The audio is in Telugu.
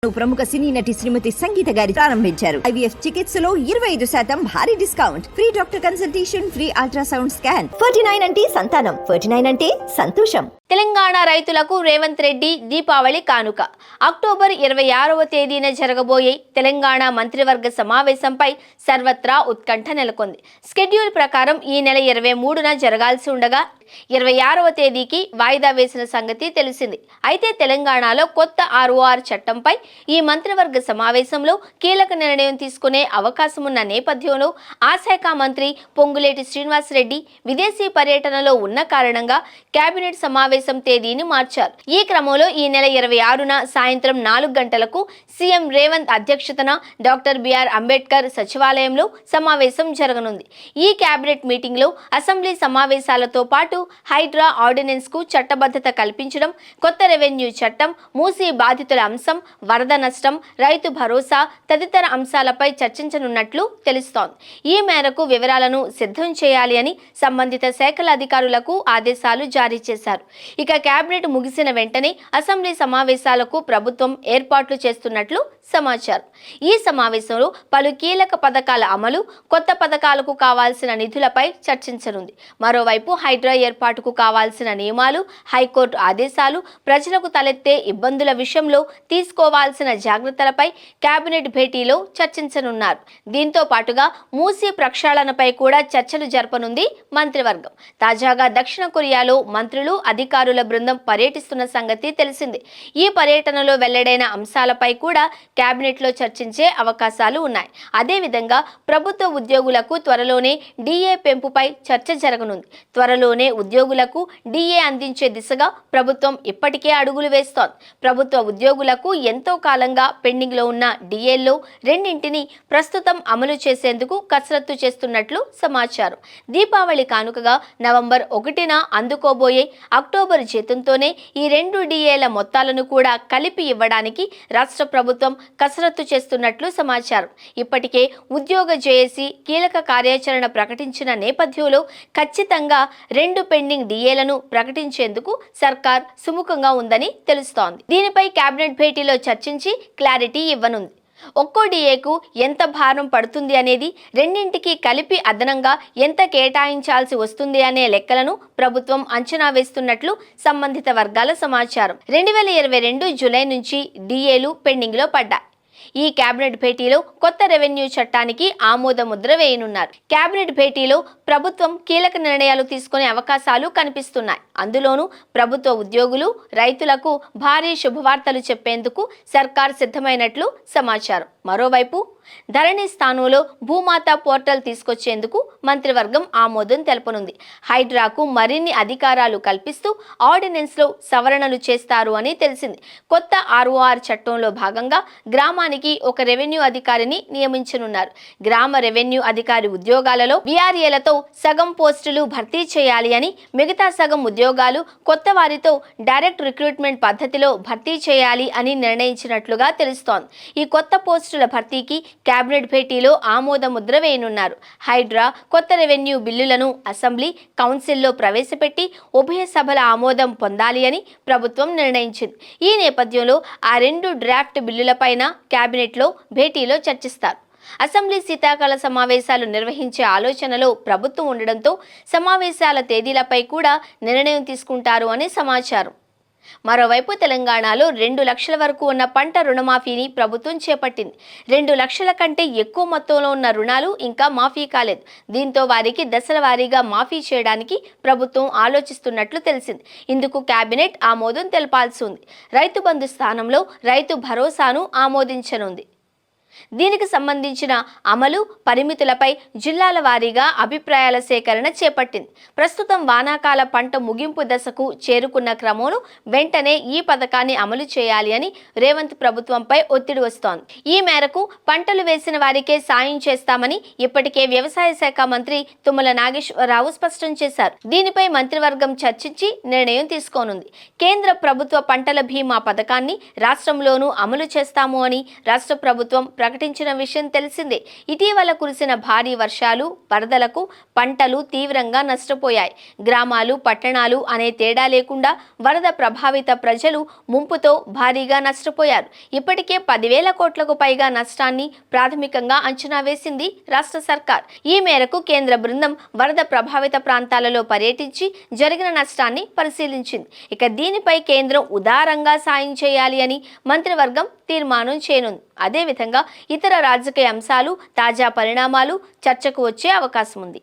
ప్రముఖ సినీ నటి శ్రీమతి సంగీత గారి ప్రారంభించారు. IVF చికిత్సలో 25% భారీ discount, free doctor consultation, free ultrasound scan. 49 అంటే సంతానం, 49 అంటే సంతోషం. తెలంగాణ రైతులకు రేవంత్ రెడ్డి దీపావళి కానుక. అక్టోబర్ 26వ తేదీన జరగబోయే తెలంగాణ మంత్రివర్గ సమావేశంపై సర్వత్రా ఉత్కంఠ నెలకొంది. స్కెడ్యూల్ ప్రకారం ఈ నెల 23న జరగాల్సి ఉండగా 26వ తేదీకి వాయిదా వేసిన సంగతి తెలిసింది. అయితే తెలంగాణలో కొత్త ROR చట్టంపై ఈ మంత్రివర్గ సమావేశంలో కీలక నిర్ణయం తీసుకునే అవకాశం ఉన్న నేపథ్యంలో ఆ శాఖ మంత్రి పొంగులేటి శ్రీనివాసరెడ్డి విదేశీ పర్యటనలో ఉన్న కారణంగా కేబినెట్ సమావేశం తేదీని మార్చారు. ఈ క్రమంలో ఈ నెల 26న సాయంత్రం 4 గంటలకు సీఎం రేవంత్ అధ్యక్షతన డాక్టర్ బిఆర్ అంబేద్కర్ సచివాలయంలో సమావేశం జరగనుంది. ఈ కేబినెట్ మీటింగ్ లో అసెంబ్లీ సమావేశాలతో పాటు హైడ్రా ఆర్డినెన్స్ కు చట్టబద్ధత కల్పించడం, కొత్త రెవెన్యూ చట్టం, మూసీ బాధితుల అంశం, వరద నష్టం, రైతు భరోసా తదితర అంశాలపై చర్చించనున్నట్లు తెలుస్తోంది. ఈ మేరకు వివరాలను సిద్ధం చేయాలి అని సంబంధిత శాఖల అధికారులకు ఆదేశాలు జారీ చేశారు. ఇక కేబినెట్ ముగిసిన వెంటనే అసెంబ్లీ సమావేశాలకు ప్రభుత్వం ఏర్పాట్లు చేస్తున్నట్లు సమాచారం. ఈ సమావేశంలో పలు కీలక పథకాల అమలు, కొత్త పథకాలకు కావాల్సిన నిధులపై చర్చించనుంది. మరోవైపు హైడ్రా ఏర్పాటుకు కావాల్సిన నియమాలు, హైకోర్టు ఆదేశాలు, ప్రజలకు తలెత్తే ఇబ్బందుల విషయంలో తీసుకోవాల్సిన జాగ్రత్తలపై కేబినెట్ భేటీలో చర్చించనున్నారు. దీంతో పాటుగా మూసీ ప్రక్షాళనపై కూడా చర్చలు జరపనుంది మంత్రివర్గం. తాజాగా దక్షిణ కొరియాలో మంత్రులు, అధికారుల బృందం పర్యటిస్తున్న సంగతి తెలిసింది. ఈ పర్యటనలో వెల్లడైన అంశాలపై కూడా కేబినెట్లో చర్చించే అవకాశాలు ఉన్నాయి. అదేవిధంగా ప్రభుత్వ ఉద్యోగులకు త్వరలోనే DA పెంపుపై చర్చ జరగనుంది. త్వరలోనే ఉద్యోగులకు DA అందించే దిశగా ప్రభుత్వం ఇప్పటికే అడుగులు వేస్తోంది. ప్రభుత్వ ఉద్యోగులకు ఎంతో కాలంగా పెండింగ్లో ఉన్న DAల్లో రెండింటిని ప్రస్తుతం అమలు చేసేందుకు కసరత్తు చేస్తున్నట్లు సమాచారం. దీపావళి కానుకగా నవంబర్ 1న అందుకోబోయే అక్టోబర్ జీతంతోనే ఈ 2 DAల మొత్తాలను కూడా కలిపి ఇవ్వడానికి రాష్ట్ర ప్రభుత్వం కసరత్తు చేస్తున్నట్లు సమాచారం. ఇప్పటికే ఉద్యోగ జేఏసీ కీలక కార్యాచరణ ప్రకటించిన నేపథ్యంలో ఖచ్చితంగా 2 పెండింగ్ DAలను ప్రకటించేందుకు సర్కార్ సుముఖంగా ఉందని తెలుస్తోంది. దీనిపై కేబినెట్ భేటీలో చర్చించి క్లారిటీ ఇవ్వనుంది. ఒక్కో DAకు ఎంత భారం పడుతుంది అనేది, రెండింటికి కలిపి అదనంగా ఎంత కేటాయించాల్సి వస్తుంది అనే లెక్కలను ప్రభుత్వం అంచనా వేస్తున్నట్లు సంబంధిత వర్గాల సమాచారం. 2022 జూలై నుంచి DAలు పెండింగ్లో పడ్డాయి. ఈ కేబినెట్ భేటీలో కొత్త రెవెన్యూ చట్టానికి ఆమోద ముద్ర వేయనున్నారు. కేబినెట్ భేటీలో ప్రభుత్వం కీలక నిర్ణయాలు తీసుకునే అవకాశాలు కనిపిస్తున్నాయి. అందులోనూ ప్రభుత్వ ఉద్యోగులు, రైతులకు భారీ శుభవార్తలు చెప్పేందుకు సర్కార్ సిద్ధమైనట్లు సమాచారం. మరోవైపు ధరణి స్థానంలో భూమాత పోర్టల్ తీసుకొచ్చేందుకు మంత్రివర్గం ఆమోదం తెలపనుంది. హైడ్రాకు మరిన్ని అధికారాలు కల్పిస్తూ ఆర్డినెన్స్లో సవరణలు చేస్తారు అని తెలిసింది. కొత్త ROR చట్టంలో భాగంగా గ్రామానికి ఒక రెవెన్యూ అధికారిని నియమించనున్నారు. గ్రామ రెవెన్యూ అధికారి ఉద్యోగాలలో VRAలతో సగం పోస్టులు భర్తీ చేయాలి అని, మిగతా సగం ఉద్యోగాలు కొత్త వారితో డైరెక్ట్ రిక్రూట్మెంట్ పద్ధతిలో భర్తీ చేయాలి అని నిర్ణయించినట్లుగా తెలుస్తోంది. ఈ కొత్త పోస్టుల భర్తీకి కేబినెట్ భేటీలో ఆమోద ముద్ర వేయనున్నారు. హైడ్రా, కొత్త రెవెన్యూ బిల్లులను అసెంబ్లీ, కౌన్సిల్లో ప్రవేశపెట్టి ఉభయ సభల ఆమోదం పొందాలి అని ప్రభుత్వం నిర్ణయించింది. ఈ నేపథ్యంలో ఆ 2 డ్రాఫ్ట్ బిల్లులపైన కేబినెట్లో భేటీలో చర్చిస్తారు. అసెంబ్లీ శీతాకాల సమావేశాలు నిర్వహించే ఆలోచనలో ప్రభుత్వం ఉండడంతో సమావేశాల తేదీలపై కూడా నిర్ణయం తీసుకుంటారు అని సమాచారం. మరోవైపు తెలంగాణలో 2 లక్షల వరకు ఉన్న పంట రుణమాఫీని ప్రభుత్వం చేపట్టింది. 2 లక్షల కంటే ఎక్కువ మొత్తంలో ఉన్న రుణాలు ఇంకా మాఫీ కాలేదు. దీంతో వారికి దశల వారీగా మాఫీ చేయడానికి ప్రభుత్వం ఆలోచిస్తున్నట్లు తెలిసింది. ఇందుకు కేబినెట్ ఆమోదం తెలపాల్సి ఉంది. రైతు బంధు స్థానంలో రైతు భరోసాను ఆమోదించనుంది. దీనికి సంబంధించిన అమలు, పరిమితులపై జిల్లాల వారీగా అభిప్రాయాల సేకరణ చేపట్టింది. ప్రస్తుతం వానాకాల పంట ముగింపు దశకు చేరుకున్న క్రమంలో వెంటనే ఈ పథకాన్ని అమలు చేయాలి అని రేవంత్ ప్రభుత్వంపై ఒత్తిడి వస్తోంది. ఈ మేరకు పంటలు వేసిన వారికే సాయం చేస్తామని ఇప్పటికే వ్యవసాయ శాఖ మంత్రి తుమ్మల నాగేశ్వరరావు స్పష్టం చేశారు. దీనిపై మంత్రివర్గం చర్చించి నిర్ణయం తీసుకోనుంది. కేంద్ర ప్రభుత్వ పంటల బీమా పథకాన్ని రాష్ట్రంలోనూ అమలు చేస్తాము అని రాష్ట్ర ప్రభుత్వం ప్రకటించిన విషయం తెలిసిందే. ఇటీవల కురిసిన భారీ వర్షాలు, వరదలకు పంటలు తీవ్రంగా నష్టపోయాయి. గ్రామాలు, పట్టణాలు అనే తేడా లేకుండా వరద ప్రభావిత ప్రజలు ముంపుతో భారీగా నష్టపోయారు. ఇప్పటికే 10,000 కోట్లకు పైగా నష్టాన్ని ప్రాథమికంగా అంచనా వేసింది రాష్ట్ర సర్కార్. ఈ మేరకు కేంద్ర బృందం వరద ప్రభావిత ప్రాంతాలలో పర్యటించి జరిగిన నష్టాన్ని పరిశీలించింది. ఇక దీనిపై కేంద్రం ఉదారంగా సాయం చేయాలి అని మంత్రివర్గం తీర్మానం చేయనుంది. అదేవిధంగా ఇతర రాజకీయ అంశాలు, తాజా పరిణామాలు చర్చకు వచ్చే అవకాశం ఉంది.